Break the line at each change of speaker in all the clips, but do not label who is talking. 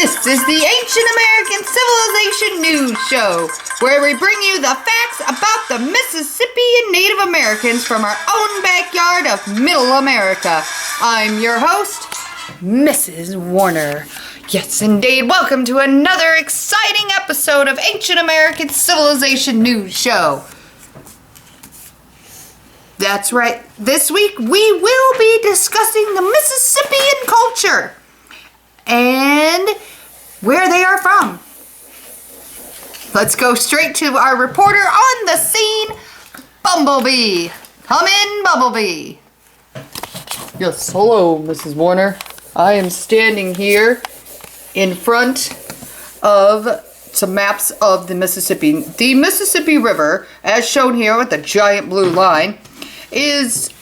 This is the Ancient American Civilization News Show, where we bring you the facts about the Mississippian Native Americans from our own backyard of Middle America. I'm your host, Mrs. Warner. Yes, indeed. Welcome to another exciting episode of Ancient American Civilization News Show. That's right. This week we will be discussing the Mississippian culture and where they are from. Let's go straight to our reporter on the scene, Bumblebee. Come in, Bumblebee. Yes, hello, Mrs. Warner. I am standing here in front of some maps of the Mississippi. The Mississippi River, as shown here with the giant blue line, is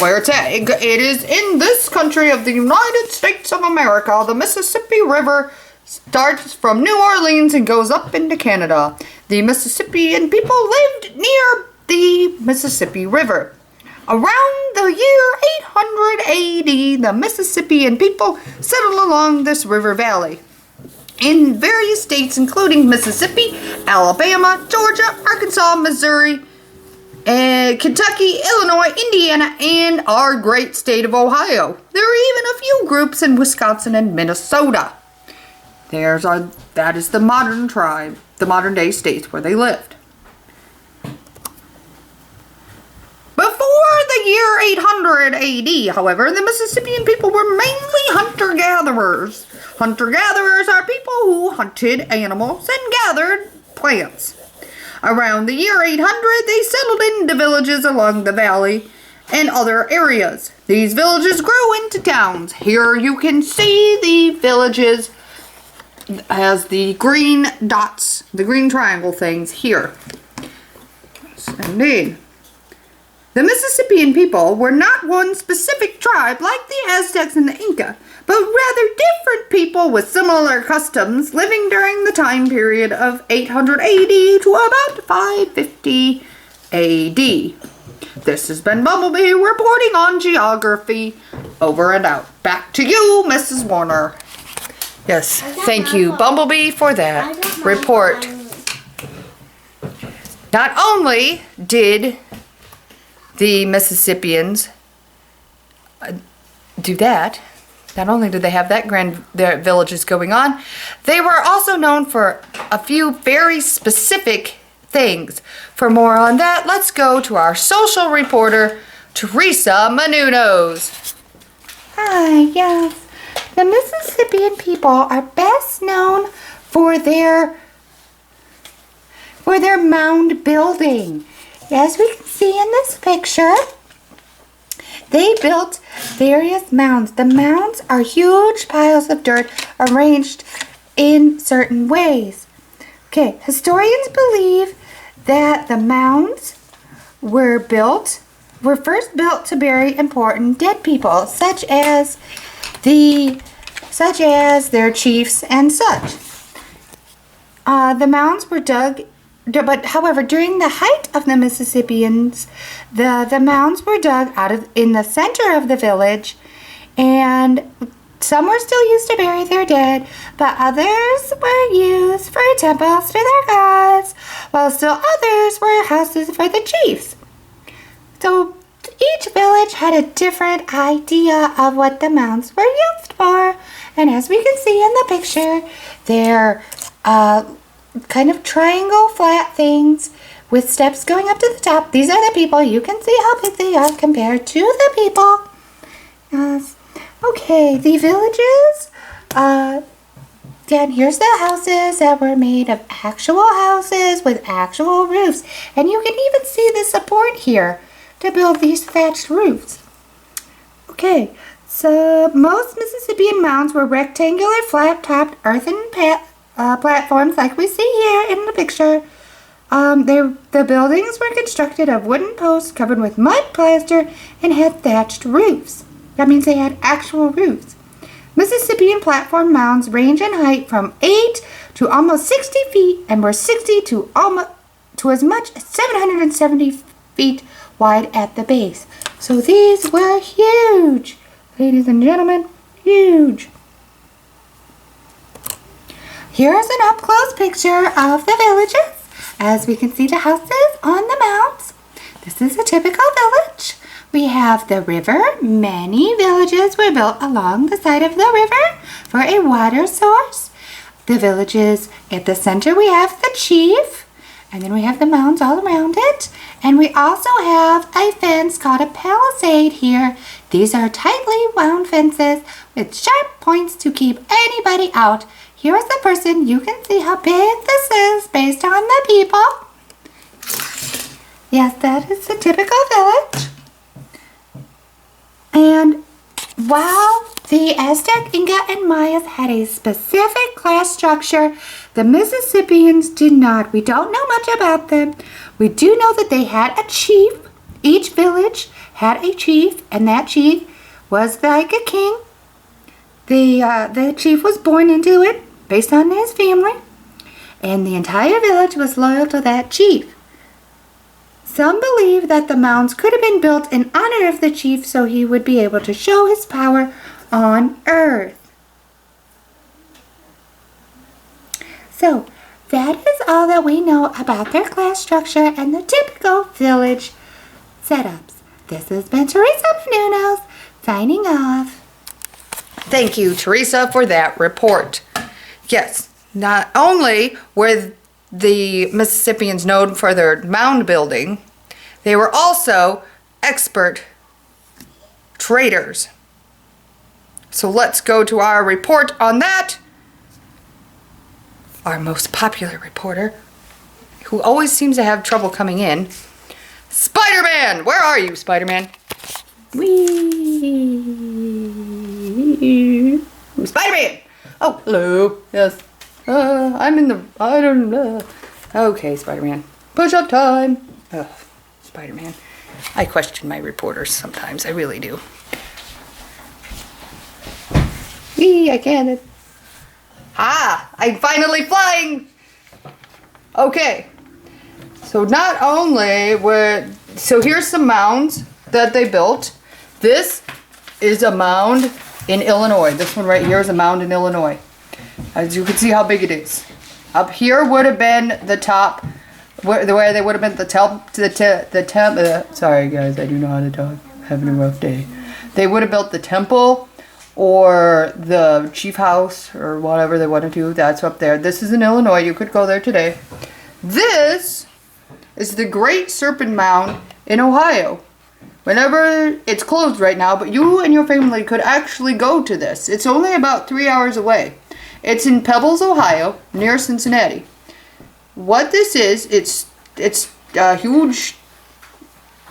where it's at. It is in this country of the United States of America. The Mississippi River starts from New Orleans and goes up into Canada. The Mississippian people lived near the Mississippi River. Around the year 800 AD, the Mississippian people settled along this river valley in various states, including Mississippi, Alabama, Georgia, Arkansas, Missouri, Kentucky, Illinois, Indiana, and our great state of Ohio. There are even a few groups in Wisconsin and Minnesota. That is the modern tribe, the modern day states where they lived. Before the year 800 AD, however, the Mississippian people were mainly hunter-gatherers. Hunter-gatherers are people who hunted animals and gathered plants. Around the year 800, they settled into villages along the valley and other areas. These villages grew into towns. Here you can see the villages as the green dots, the green triangle things here. Yes, indeed. The Mississippian people were not one specific tribe like the Aztecs and the Inca, but rather different people with similar customs living during the time period of 800 AD to about 550 AD. This has been Bumblebee reporting on geography. Over and out. Back to you, Mrs. Warner. Yes, thank you, Bumblebee, for that report. Not only did the Mississippians do that, not only did they have their villages going on, they were also known for a few very specific things. For more on that, let's go to our social reporter, Teresa Menunos.
Hi, yes. The Mississippian people are best known for their mound building. As we can see in this picture, they built various mounds. The mounds are huge piles of dirt arranged in certain ways. Okay, historians believe that the mounds were first built to bury important dead people, such as their chiefs and such. The mounds were dug. But however, during the height of the Mississippians, the mounds were dug in the center of the village, and some were still used to bury their dead, but others were used for temples to their gods, while still others were houses for the chiefs. So each village had a different idea of what the mounds were used for, and as we can see in the picture, they're kind of triangle flat things with steps going up to the top. These are the people. You can see how big they are compared to the people. Yes. Okay, the villages. Then here's the houses that were made of actual houses with actual roofs. And you can even see the support here to build these thatched roofs. Okay, so most Mississippian mounds were rectangular, flat-topped earthen platforms like we see here in the picture. The buildings were constructed of wooden posts covered with mud plaster and had thatched roofs. That means they had actual roofs. Mississippian platform mounds range in height from 8 to almost 60 feet and were 60 to as much as 770 feet wide at the base. So these were huge. Ladies and gentlemen, huge. Here's an up-close picture of the villages. As we can see the houses on the mounds. This is a typical village. We have the river. Many villages were built along the side of the river for a water source. The villages at the center, we have the chief. And then we have the mounds all around it. And we also have a fence called a palisade here. These are tightly wound fences with sharp points to keep anybody out. Here's the person. You can see how big this is based on the people. Yes, that is the typical village. And while the Aztec, Inca, and Mayas had a specific class structure, the Mississippians did not. We don't know much about them. We do know that they had a chief. Each village had a chief, and that chief was like a king. The chief was born into it based on his family, and the entire village was loyal to that chief. Some believe that the mounds could have been built in honor of the chief so he would be able to show his power on earth. So, that is all that we know about their class structure and the typical village setups. This has been Teresa Menunos signing off.
Thank you, Teresa, for that report. Yes, not only were the Mississippians known for their mound building, they were also expert traders. So let's go to our report on that. Our most popular reporter, who always seems to have trouble coming in, Spider-Man! Where are you, Spider-Man? Whee! Spider-Man! Oh, hello. Yes. I'm in the... I don't know. Okay, Spider-Man. Push-up time. Ugh, Spider-Man. I question my reporters sometimes. I really do. Whee! I can't... Ah! I'm finally flying! Okay. So not only were... So here's some mounds that they built. This is a mound in Illinois. This one right here is a mound in Illinois. As you can see how big it is. Up here would have been the top, where they would have been the sorry guys, I do know how to talk. I'm having a rough day. They would have built the temple or the chief house or whatever they want to do. That's up there. This is in Illinois. You could go there today. This is the Great Serpent Mound in Ohio. Whenever it's closed right now, but you and your family could actually go to this. It's only about 3 hours away. It's in Pebbles, Ohio, near Cincinnati. What this is, it's a huge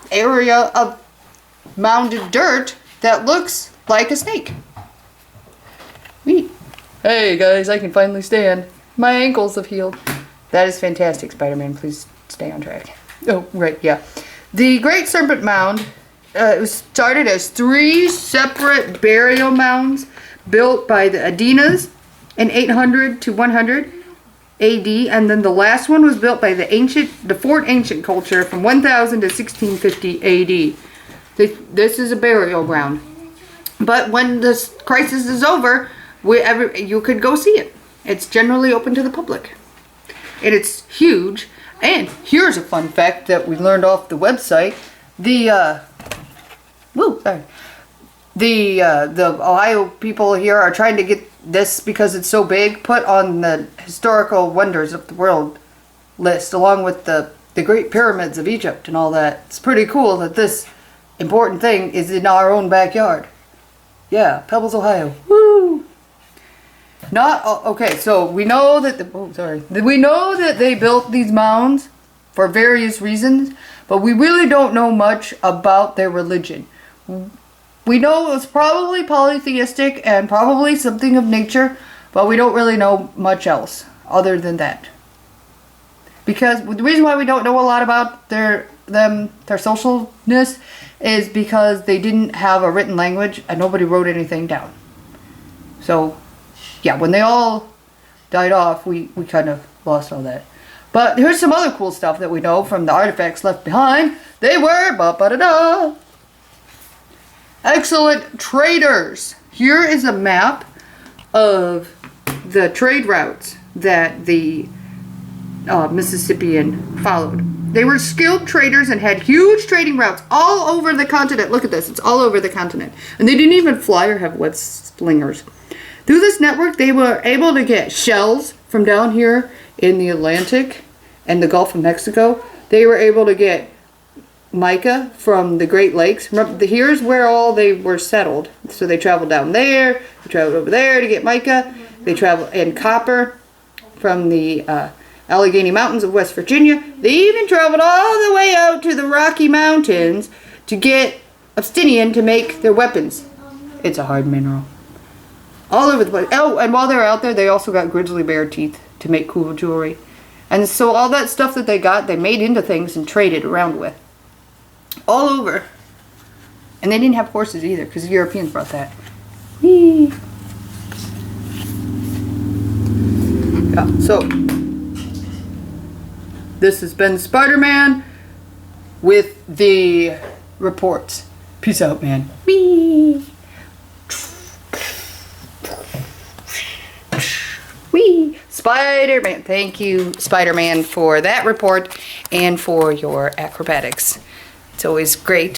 area of mounded dirt that looks like a snake. Whee. Hey guys, I can finally stand. My ankles have healed. That is fantastic, Spider-Man. Please stay on track. Oh, right, yeah. The Great Serpent Mound it was started as 3 separate burial mounds built by the Adinas in 800 to 100 AD, and then the last one was built by the Fort Ancient culture from 1000 to 1650 AD. This is a burial ground. But when this crisis is over, you could go see it. It's generally open to the public. And it's huge. And here's a fun fact that we learned off the website. The Ohio people here are trying to get this, because it's so big, put on the historical wonders of the world list, along with the Great Pyramids of Egypt and all that. It's pretty cool that this important thing is in our own backyard. Yeah, Pebbles, Ohio. Woo! Okay, so we know that we know that they built these mounds for various reasons, but we really don't know much about their religion. We know it was probably polytheistic and probably something of nature, but we don't really know much else other than that. Because the reason why we don't know a lot about their socialness is because they didn't have a written language and nobody wrote anything down. So, yeah, when they all died off, we kind of lost all that. But here's some other cool stuff that we know from the artifacts left behind. They were excellent traders. Here is a map of the trade routes that the Mississippian followed. They were skilled traders and had huge trading routes all over the continent. Look at this, it's all over the continent. And they didn't even fly or have web slingers. Through this network, they were able to get shells from down here in the Atlantic and the Gulf of Mexico. They were able to get mica from the Great Lakes. Remember, here's where all they were settled. So they traveled down there, they traveled over there to get mica. They traveled, and copper from the Allegheny Mountains of West Virginia. They even traveled all the way out to the Rocky Mountains to get obsidian to make their weapons. It's a hard mineral. All over the place. Oh, and while they were out there, they also got grizzly bear teeth to make cool jewelry. And so all that stuff that they got, they made into things and traded around with. All over. And they didn't have horses either, because the Europeans brought that. Whee! Yeah, so this has been Spider-Man with the reports. Peace out, man. Whee! Whee! Spider-Man. Thank you, Spider-Man, for that report and for your acrobatics. It's always great